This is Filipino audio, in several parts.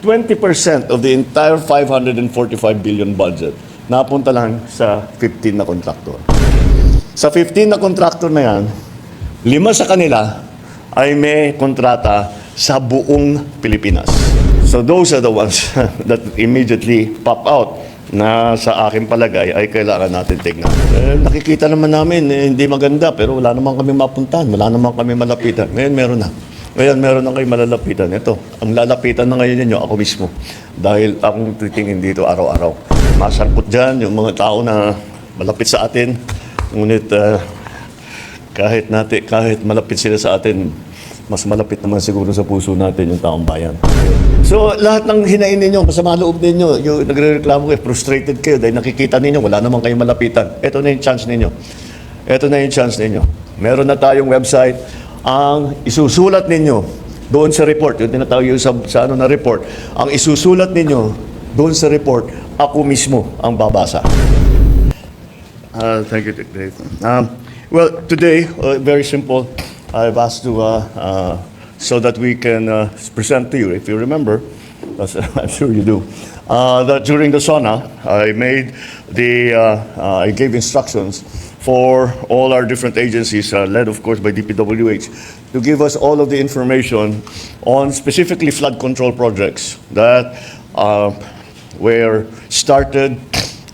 20% of the entire 545 billion budget napunta lang sa 15 na contractor. Sa 15 na contractor na yan, 5 sa kanila ay may kontrata sa buong Pilipinas. So those are the ones that immediately pop out na sa aking palagay ay kailangan natin tignan. Nakikita naman namin, hindi maganda, pero wala naman kami mapuntahan, wala naman kami malapitan. Ngayon meron na. Ngayon meron na kayo malalapitan. Ito, ang lalapitan na ngayon ninyo, ako mismo. Dahil akong titingin dito araw-araw. Masangkot dyan yung mga tao na malapit sa atin. Ngunit kahit malapit sila sa atin, mas malapit naman siguro sa puso natin yung taong bayan. So, lahat ng hinain ninyo, masama loob ninyo, yung nagre-reklamo kayo, frustrated kayo dahil nakikita ninyo, wala naman kayong malapitan. Ito na yung chance ninyo. Ito na yung chance ninyo. Meron na tayong website. Ang isusulat ninyo doon sa report, yung tinatawag yung sa ano na report, ang isusulat ninyo doon sa report, ako mismo ang babasa. Thank you, Dave. Well, today, very simple. I've asked to, so that we can present to you, if you remember, I'm sure you do, that during the SONA, I gave instructions for all our different agencies, led of course by DPWH, to give us all of the information on specifically flood control projects that were started,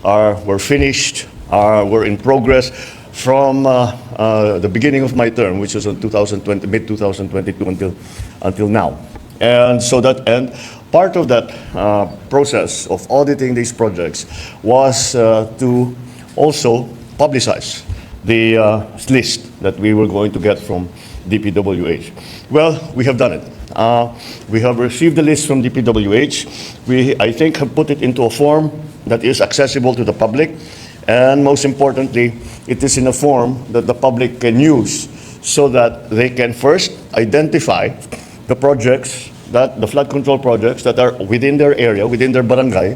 were finished, were in progress from the beginning of my term, which was in mid-2022 until now. And so part of that process of auditing these projects was to also publicize the list that we were going to get from DPWH. Well, we have done it. We have received the list from DPWH. I think, have put it into a form that is accessible to the public. And most importantly, it is in a form that the public can use so that they can first identify the projects, the flood control projects that are within their area, within their barangay,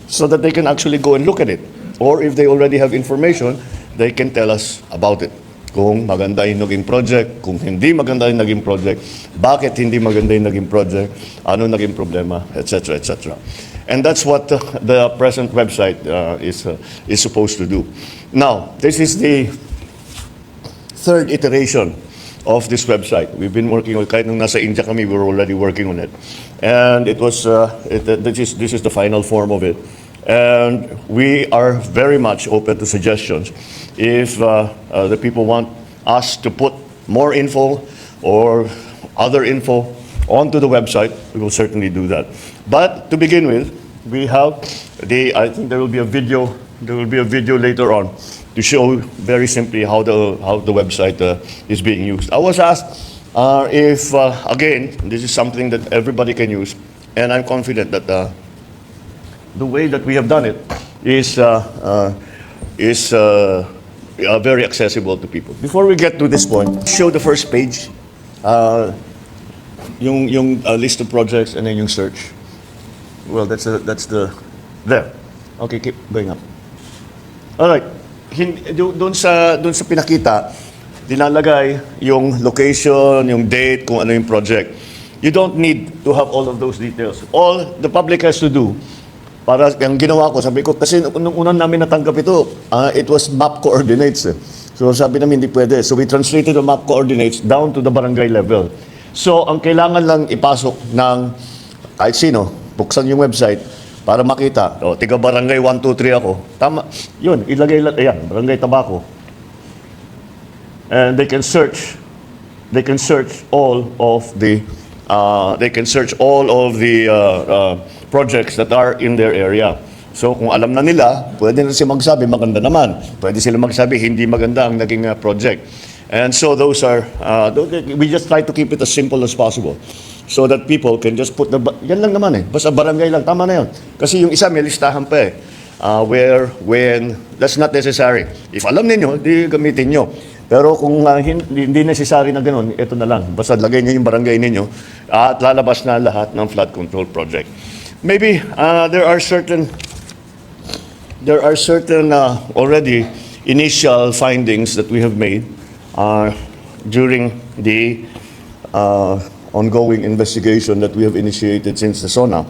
so that they can actually go and look at it. Or if they already have information, they can tell us about it. Kung maganda yung naging project, kung hindi maganda yung naging project, bakit hindi maganda yung naging project, ano naging problema, etc., etc. And that's what the present website is supposed to do. Now, this is the third iteration of this website. We've been working on, kahit nung nasa India kami, we were already working on it. And it was, this is the final form of it. And we are very much open to suggestions. If the people want us to put more info or other info onto the website, we will certainly do that. But to begin with, we have I think there will be a video later on to show very simply how the website is being used. I was asked if, again, this is something that everybody can use, and I'm confident that the way that we have done it is very accessible to people. Before we get to this point, show the first page, yung list of projects and then yung search. Well, that's there. Okay, keep going up. All right. Doon sa pinakita, dinalagay yung location, yung date, kung ano yung project. You don't need to have all of those details. All the public has to do, para ang ginawa ko, sabi ko, kasi nung unang namin natanggap ito, it was map coordinates. So sabi namin, hindi pwede. So we translated the map coordinates down to the barangay level. So ang kailangan lang ipasok ng kahit sino, buksan yung website para makita, tiga barangay 1, 2, 3 ako. Tama, yun, ilagay lang, ayan, barangay Tabaco. And they can search all of the projects that are in their area. So kung alam na nila, pwede na sila magsabi maganda naman. Pwede sila magsabi hindi maganda ang naging project. And so those are, we just try to keep it as simple as possible. So that people can just put yan lang naman eh. Basta barangay lang, tama na yun. Kasi yung isa may listahan pa eh. Where, when, that's not necessary. If alam ninyo, di gamitin nyo. Pero kung hindi necessary na ganun, ito na lang. Basta lagay nyo yung barangay ninyo at lalabas na lahat ng flood control project. Maybe there are certain already initial findings that we have made during the ongoing investigation that we have initiated since the SONA.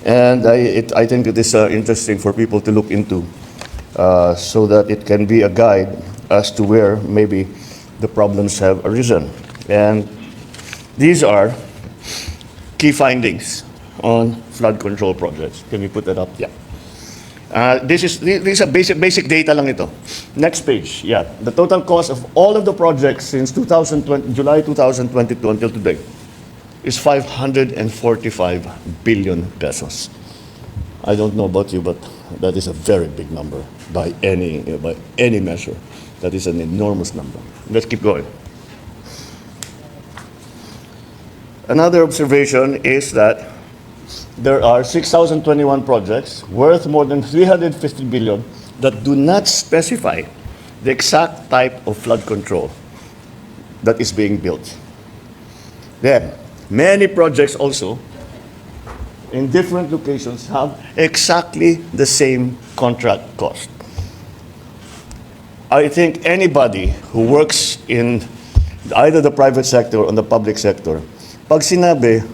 And I think it is interesting for people to look into so that it can be a guide as to where maybe the problems have arisen. And these are key findings on flood control projects. Can we put that up? Yeah. These are basic data lang ito. Next page. Yeah. The total cost of all of the projects since July 2022 until today is 545 billion pesos. I don't know about you, but that is a very big number by any measure. That is an enormous number. Let's keep going. Another observation is that there are 6,021 projects worth more than 350 billion that do not specify the exact type of flood control that is being built. Then, many projects also in different locations have exactly the same contract cost. I think anybody who works in either the private sector or the public sector, pag sinabi,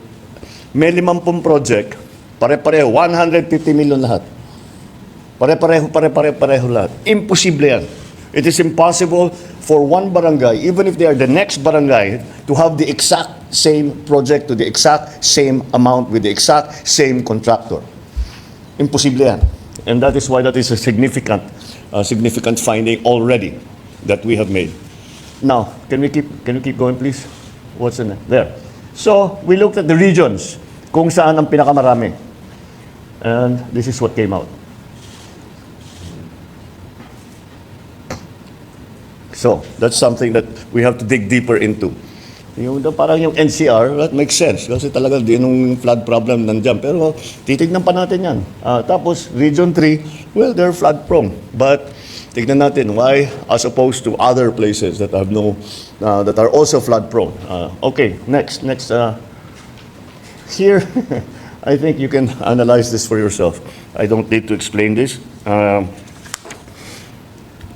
may 50 project, pare-pareho, 150 million lahat. Pare-pareho lahat. Imposible yan. It is impossible for one barangay, even if they are the next barangay, to have the exact same project to the exact same amount with the exact same contractor. Imposible yan. And that is why that is a significant finding already that we have made. Now, can you keep going, please? What's in there? So, we looked at the regions, kung saan ang pinakamarami. And this is what came out. So, that's something that we have to dig deeper into. Parang yung NCR, that makes sense. Kasi talaga yung flood problem nandyan. Pero titignan pa natin yan. Tapos, Region 3, well, they're flood prone. But tignan natin why as opposed to other places that have that are also flood prone. Okay, next. Here, I think you can analyze this for yourself. I don't need to explain this.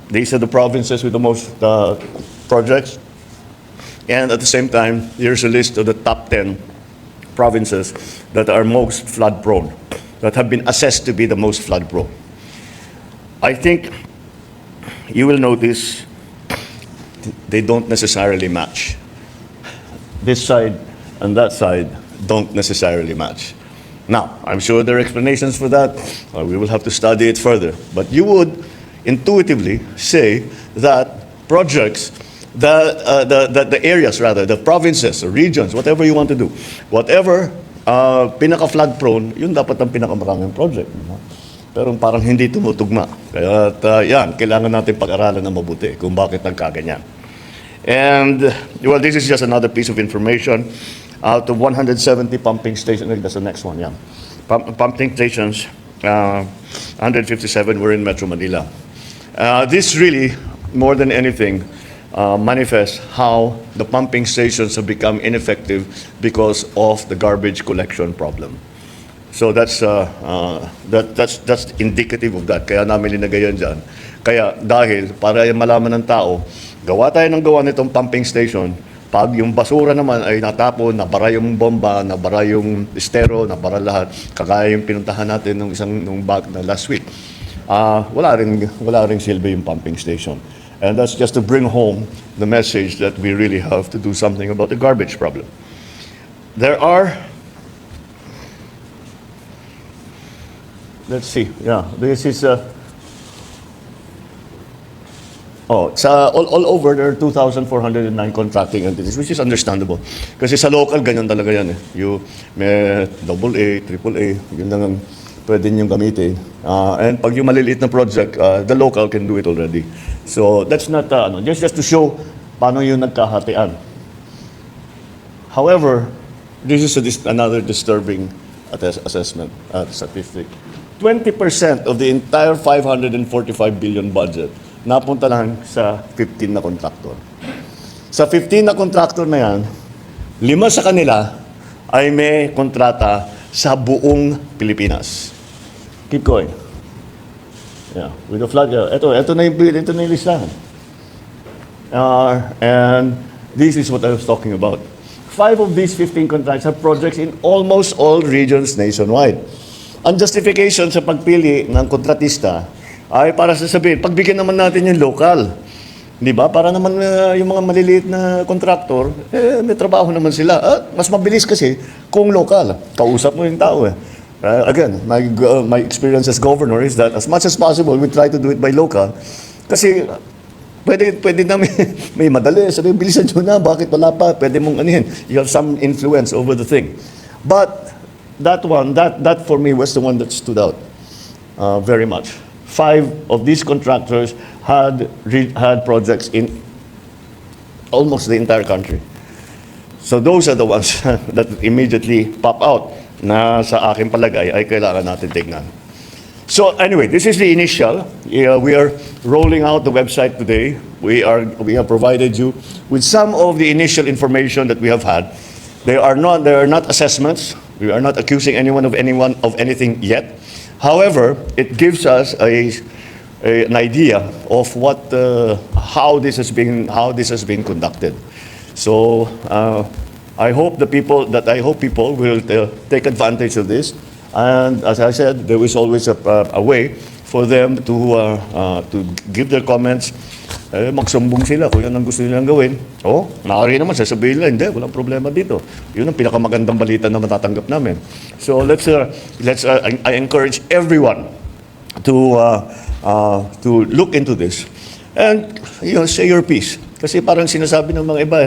These are the provinces with the most projects. And at the same time, here's a list of the top 10 provinces that are most flood prone, that have been assessed to be the most flood prone. I think you will notice they don't necessarily match. This side and that side don't necessarily match. Now, I'm sure there are explanations for that, or we will have to study it further. But you would intuitively say that projects, the areas rather, the provinces, or regions, whatever you want to do, whatever pinaka-flood prone, yun dapat ang pinakamaraming project. Pero parang hindi tumutugma. Kaya yan, kailangan natin pag-aralan na mabuti kung bakit nagkaganyan. And, well, this is just another piece of information. Out of 170 pumping stations, that's the next one, yeah. Pumping stations, 157 were in Metro Manila. This really, more than anything, manifests how the pumping stations have become ineffective because of the garbage collection problem. So that's indicative of that. Kaya namin linagay yan dyan. Kaya dahil para malaman ng tao, gawa tayo ng gawa nitong pumping station. Pag yung basura naman ay natapon, nabara yung bomba, nabara yung estero, nabara lahat, kagaya yung pinuntahan natin nung last week. Wala ring silbi yung pumping station. And that's just to bring home the message that we really have to do something about the garbage problem. There are, let's see, yeah, this is all over there are 2,409 contracting entities, which is understandable. Kasi sa local, ganyan talaga yan. You may AA, AAA, yun lang ang pwede niyong gamitin. And pag yung maliliit na project, the local can do it already. So that's not, just to show paano yung nagkahatian. However, this is another disturbing assessment, statistic. 20% of the entire 545 billion budget napunta lang sa 15 na contractor. Sa 15 na contractor na yan, 5 sa kanila ay may kontrata sa buong Pilipinas. Keep going. Yeah, with the flood. Ito na yung listahan. And this is what I was talking about. 5 of these 15 contracts have projects in almost all regions nationwide. ang justification sa pagpili ng kontratista ay para sasabihin, pagbigyan naman natin yung local. Di ba? Para naman yung mga maliliit na contractor, may trabaho naman sila. Mas mabilis kasi kung local. Kausap mo yung tao eh. Again, my experience as governor is that as much as possible, we try to do it by local. Kasi pwede namin, may madali, sabi, bilisan nyo na, bakit wala pa? Pwede mong anihin. You have some influence over the thing. But that one, that for me was the one that stood out very much. 5 of these contractors had projects in almost the entire country. So those are the ones that immediately pop out na sa aking palagay ay kailangan natin tignan. So anyway, this is the initial. We are rolling out the website today. We have provided you with some of the initial information that we have had. They are not assessments. We are not accusing anyone of anything yet. However, it gives us an idea of how this has been conducted. So I hope people will take advantage of this. And as I said, there is always a way for them to give their comments. Magsumbong sila kung yan ang gusto nilang gawin. Maaari naman, sasabihin nila, hindi, walang problema dito. Yun ang pinakamagandang balita na matatanggap namin. So I encourage everyone to look into this and say your piece. Kasi parang sinasabi ng mga iba,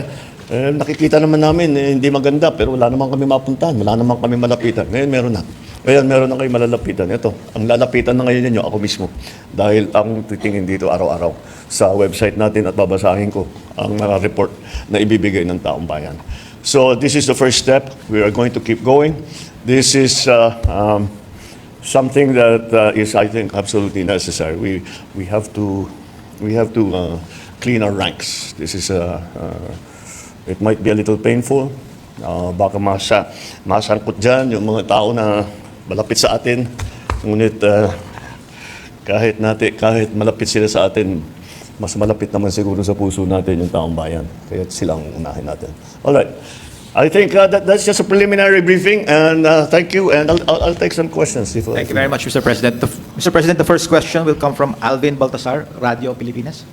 nakikita naman namin, hindi maganda, pero wala naman kami mapuntahan, wala naman kami malapitan. Ngayon meron na. Ngayon meron na kayo malalapitan. Ito, ang lalapitan na ngayon ninyo, ako mismo. Dahil ang titingin dito araw-araw sa website natin at babasahin ko ang report na ibibigay ng taong bayan. So this is the first step. We are going to keep going. This is something that is, I think, absolutely necessary. We have to clean our ranks. This is it might be a little painful. Baka masangkot dyan yung mga tao na malapit sa atin. Ngunit kahit malapit sila sa atin, mas malapit naman siguro sa puso natin yung taong bayan. Kaya silang unahin natin. All right. I think that's just a preliminary briefing, and thank you, and I'll take some questions. Thank you very much, Mr. President. Mr. President, the first question will come from Alvin Baltasar, Radio Pilipinas.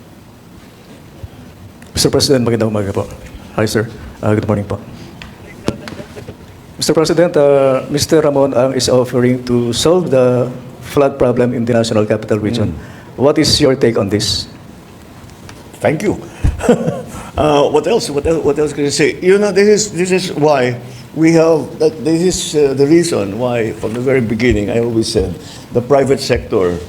Mr. President, magandang umaga po. Hi, sir. Good morning po. Mr. President, Mr. Ramon Ang is offering to solve the flood problem in the National Capital Region. What is your take on this? Thank you. What else? What else can I say? This is why we have. This is the reason why, from the very beginning, I always said the private sector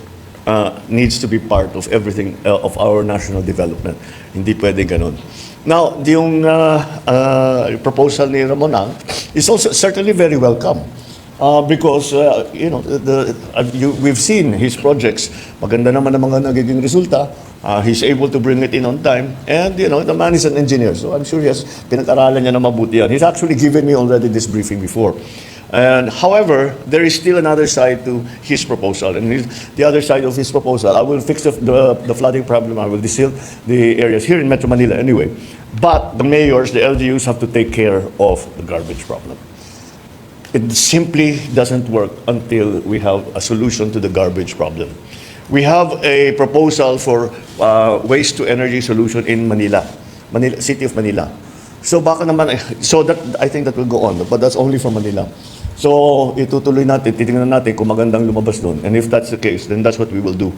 needs to be part of everything of our national development. Hindi pwede ganun. Now, yung proposal ni Ramon Ang is also certainly very welcome. Because, we've seen his projects. Maganda naman ang mga nagiging resulta. He's able to bring it in on time. And, the man is an engineer. So I'm sure pinag-aralan niya na mabuti yan. He's actually given me already this briefing before. And however, there is still another side to his proposal. And the other side of his proposal, I will fix the flooding problem. I will desil the areas here in Metro Manila anyway. But the mayors, the LGUs have to take care of the garbage problem. It simply doesn't work until we have a solution to the garbage problem. We have a proposal for waste to energy solution in Manila, City of Manila. So baka naman, I think that will go on, but that's only for Manila. So itutuloy natin, titingnan natin kung magandang lumabas doon. And if that's the case, then that's what we will do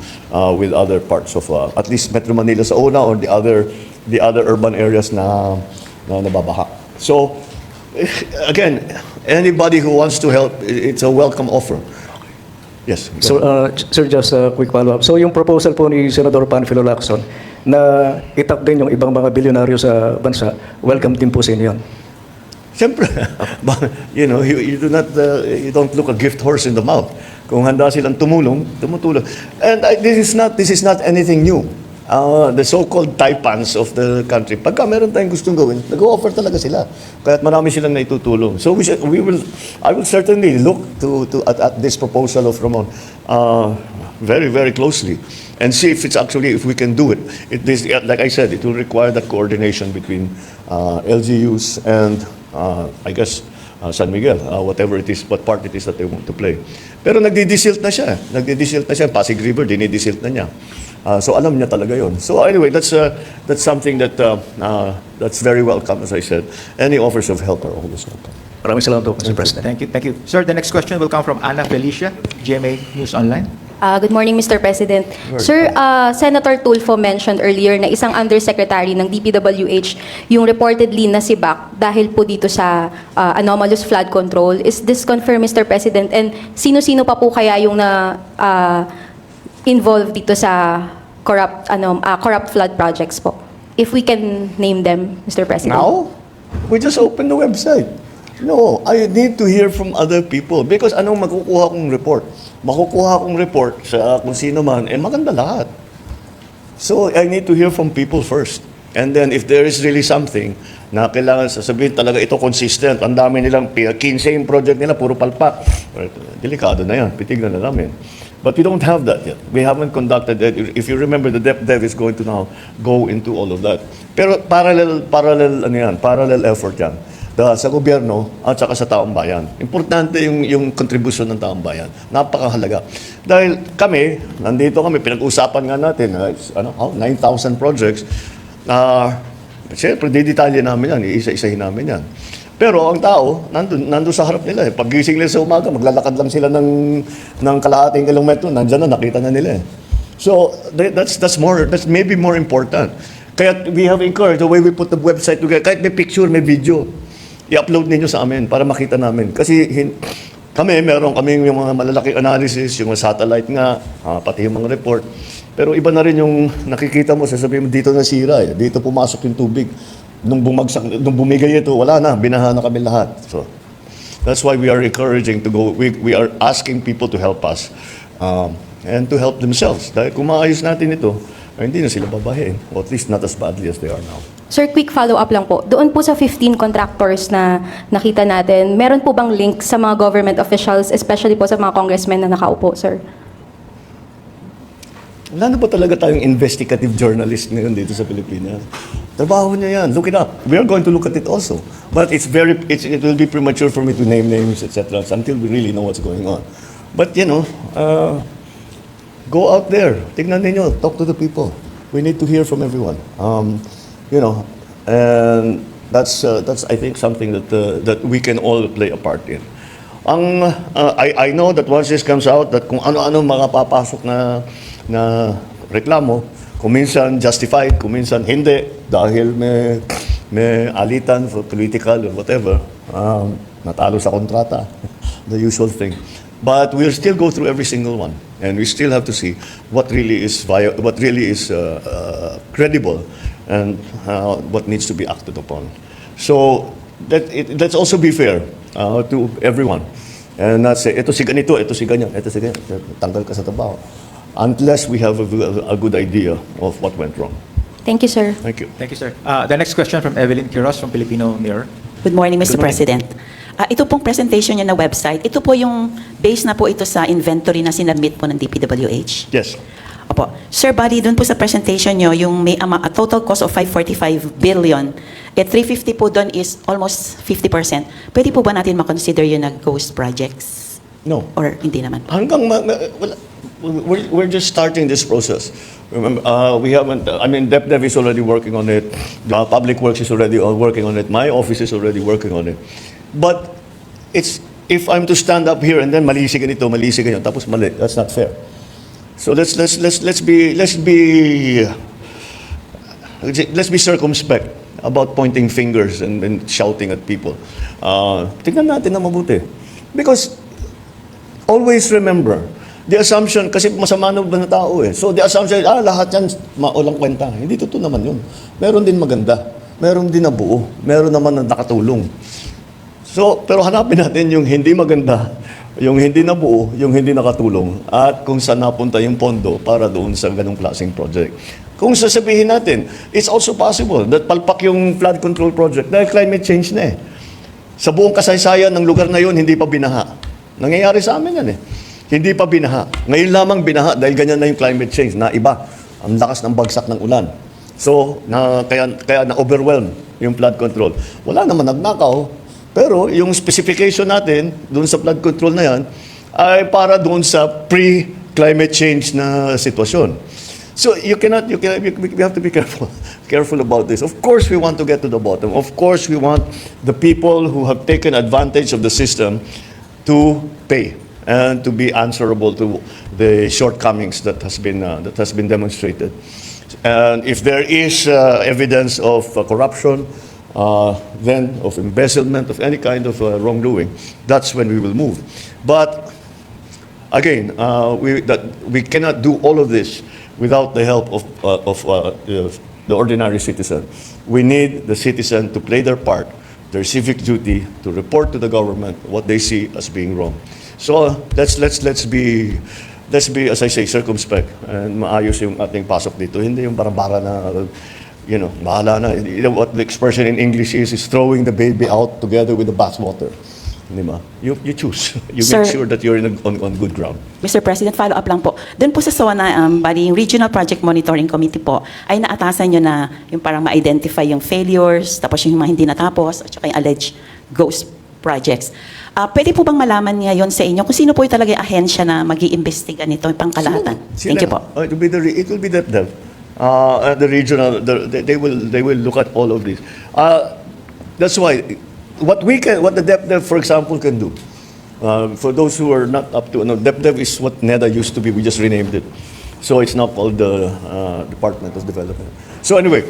with other parts of at least Metro Manila sa una or the other urban areas na nababaha. So again, anybody who wants to help, it's a welcome offer. Yes. So, sir, just a quick follow-up. So yung proposal po ni Senador Panfilo Lacson na itap din yung ibang mga bilyonaryo sa bansa, welcome din po sa inyo yun. Siyempre, you don't look a gift horse in the mouth. Kung handa silang tumulong. And this is not anything new. The so-called taipans of the country, pagka meron tayong gustong gawin, nag-offer talaga sila. Kaya't marami silang naitutulong. So I will certainly look at this proposal of Ramon very, very closely and see if we can do it. Like I said, it will require that coordination between LGUs and I guess San Miguel, whatever it is, what part it is that they want to play. Pero nagdi-desilt na siya. Nagdi-desilt na siya. Pasig River, dinidesilt na niya. So alam niya talaga yon. So anyway, that's something that's very welcome, as I said. Any offers of help are always welcome. Maraming salamat po, Mr. President. Thank you, thank you. Sir, the next question will come from Ana Felicia, GMA News Online. Good morning, Mr. President. Sir, Senator Tulfo mentioned earlier na isang undersecretary ng DPWH yung reportedly nasibak dahil po dito sa anomalous flood control. Is this confirmed, Mr. President? And sino-sino pa po kaya yung involved dito sa corrupt flood projects po? If we can name them, Mr. President. Now, we just opened the website. No, I need to hear from other people because anong makukuha kong report? Makukuha kong report sa kung sino man, maganda lahat. So, I need to hear from people first. And then, if there is really something na kailangan sasabihin talaga ito consistent, ang dami nilang 15 yung project nila, puro palpak. Delikado na yan, pitignan na namin. But we don't have that yet. We haven't conducted that. If you remember, the DepDev is going to now go into all of that. Pero parallel effort yan. Sa gobyerno at saka sa taong bayan. Importante yung contribution ng taong bayan. Napakahalaga. Dahil nandito kami, pinag-usapan nga natin, 9,000 projects. Siyempre, didetalye namin yan, isa-isahin namin yan. Pero ang tao, nandun sa harap nila. Pag-gising nila sa umaga, maglalakad lang sila ng kalahating kilometro, nandyan na, nakita na nila. So, that's maybe more important. Kaya we have encouraged the way we put the website together, kahit may picture, may video, i-upload ninyo sa amin para makita namin. Kasi meron kaming yung mga malalaking analysis, yung mga satellite nga, pati yung mga report. Pero iba na rin yung nakikita mo, sasabihin mo, dito nasira, dito pumasok yung tubig. Nung bumigay ito, wala na, binaha na kami lahat. So, that's why we are encouraging to go, we are asking people to help us and to help themselves. Dahil kung maayos natin ito, hindi na sila babahin, or at least not as badly as they are now. Sir, quick follow-up lang po. Doon po sa 15 contractors na nakita natin, meron po bang link sa mga government officials, especially po sa mga congressmen na nakaupo, sir? Wala na ba talaga tayong investigative journalist ngayon dito sa Pilipinas? Trabaho niya yan. Look it up. We are going to look at it also. But it will be premature for me to name names, etc. until we really know what's going on. But, go out there. Tignan ninyo. Talk to the people. We need to hear from everyone. And that's I think something that we can all play a part in. I know that once this comes out, that kung ano-ano mga papasok na reklamo, kung minsan justified, kung minsan hindi, dahil may alitan for political or whatever, natalo sa kontrata, the usual thing. But we'll still go through every single one, and we still have to see what really is credible and what needs to be acted upon. So let's also be fair to everyone, and not say ito si ganito, ito si ganyan, tanggal ka sa trabaho, unless we have a good idea of what went wrong. Thank you, sir. Thank you. Thank you, sir. The next question from Evelyn Quiroz from Filipino Mirror. Good morning, Mr. Good morning. President. Ito pong presentation niya na website, ito po yung base na po ito sa inventory na sinabmit po ng DPWH? Yes. Opo. Sir Buddy, doon po sa presentation niyo, yung may a total cost of 545 billion, 350 po doon is almost 50%. Pwede po ba natin makonsider yun na ghost projects? No. Or hindi naman? We're just starting this process. Remember, we haven't. DepDev is already working on it. The Public Works is already working on it. My office is already working on it. But if I'm to stand up here and then mali si ganito, tapos mali, that's not fair. So let's be circumspect about pointing fingers and shouting at people. Tingnan natin na mabuti. Because always remember, the assumption, kasi masama na ba na tao eh. So the assumption, lahat yan maulang kwenta. Hindi totoo naman yun. Meron din maganda. Meron din na buo. Meron naman na nakatulong. So, pero hanapin natin yung hindi maganda, yung hindi nabuo, yung hindi nakatulong, at kung saan napunta yung pondo para doon sa ganong klaseng project. Kung sasabihin natin, it's also possible that palpak yung flood control project dahil climate change na eh. Sa buong kasaysayan ng lugar na yun, hindi pa binaha. Nangyayari sa amin yan eh. Hindi pa binaha. Ngayon lamang binaha dahil ganyan na yung climate change, na iba. Ang lakas ng bagsak ng ulan. So, kaya na-overwhelm yung flood control. Wala naman nagnakaw. Pero yung specification natin doon sa flood control na yan ay para doon sa pre-climate change na sitwasyon. So we have to be careful about this. Of course, we want to get to the bottom. Of course, we want the people who have taken advantage of the system to pay and to be answerable to the shortcomings that has been demonstrated. And if there is evidence of corruption, then of embezzlement, of any kind of wrongdoing, that's when we will move. But again, we cannot do all of this without the help of the ordinary citizen. We need the citizen to play their part, their civic duty, to report to the government what they see as being wrong. So let's be, as I say, circumspect and maayos yung ating pasok dito. Hindi yung bara-bara na, bahala na. What the expression in English is throwing the baby out together with the bathwater. Di ba? You choose. You Sir, make sure that you're on good ground. Mr. President, follow-up lang po. Doon po sa SONA, bali, yung Regional Project Monitoring Committee po, ay naatasan nyo na yung parang ma-identify yung failures, tapos yung mga hindi natapos, at saka yung alleged ghost projects. Pwede po bang malaman niya yon sa inyo kung sino po yung talaga yung ahensya na mag-iimbestiga nito, yung pangkalahatan? Thank you po. It will be DepDev. The regional, they will look at all of this. That's why what the DepDev, for example, can do. For those who are not up to, DepDev is what NEDA used to be. We just renamed it, so it's now called the Department of Development. So anyway,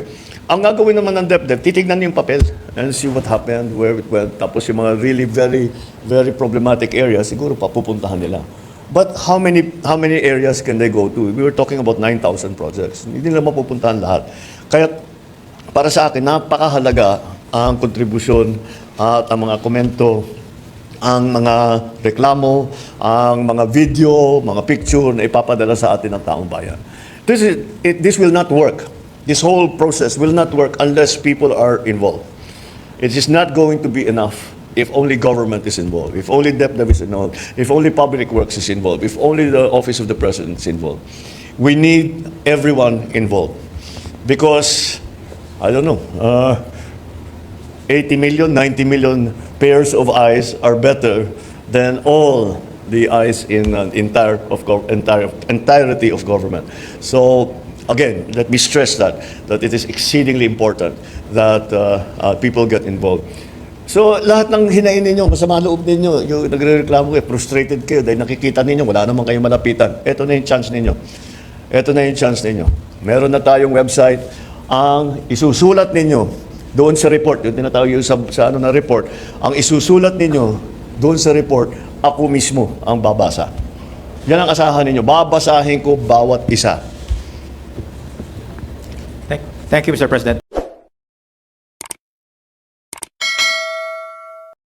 ang gagawin naman ng DepDev, titignan yung papel and see what happened, where it went. Tapos yung mga really very, very problematic areas, siguro papupuntahan nila. But how many areas can they go to? We were talking about 9,000 projects. Hindi nila mapupuntahan lahat. Kaya para sa akin, napakahalaga ang kontribusyon at ang mga komento, ang mga reklamo, ang mga video, mga picture na ipapadala sa atin ng taong bayan. This will not work. This whole process will not work unless people are involved. It is not going to be enough if only government is involved, if only DepDev is involved, if only Public Works is involved, if only the Office of the President is involved. We need everyone involved. Because, I don't know, 80 million, 90 million pairs of eyes are better than all the eyes in entirety of government. So, again, let me stress that it is exceedingly important that people get involved. So, lahat ng hinain ninyo, masama loob ninyo, yung nagre-reklamo kayo, frustrated kayo dahil nakikita ninyo, wala naman kayong malapitan. Ito na yung chance ninyo. Ito na yung chance ninyo. Meron na tayong website. Ang isusulat ninyo doon sa report, yung tinatawag yung sa na report, ang isusulat ninyo doon sa report, ako mismo ang babasa. Yan ang asahan ninyo. Babasahin ko bawat isa. Thank you, Mr. President.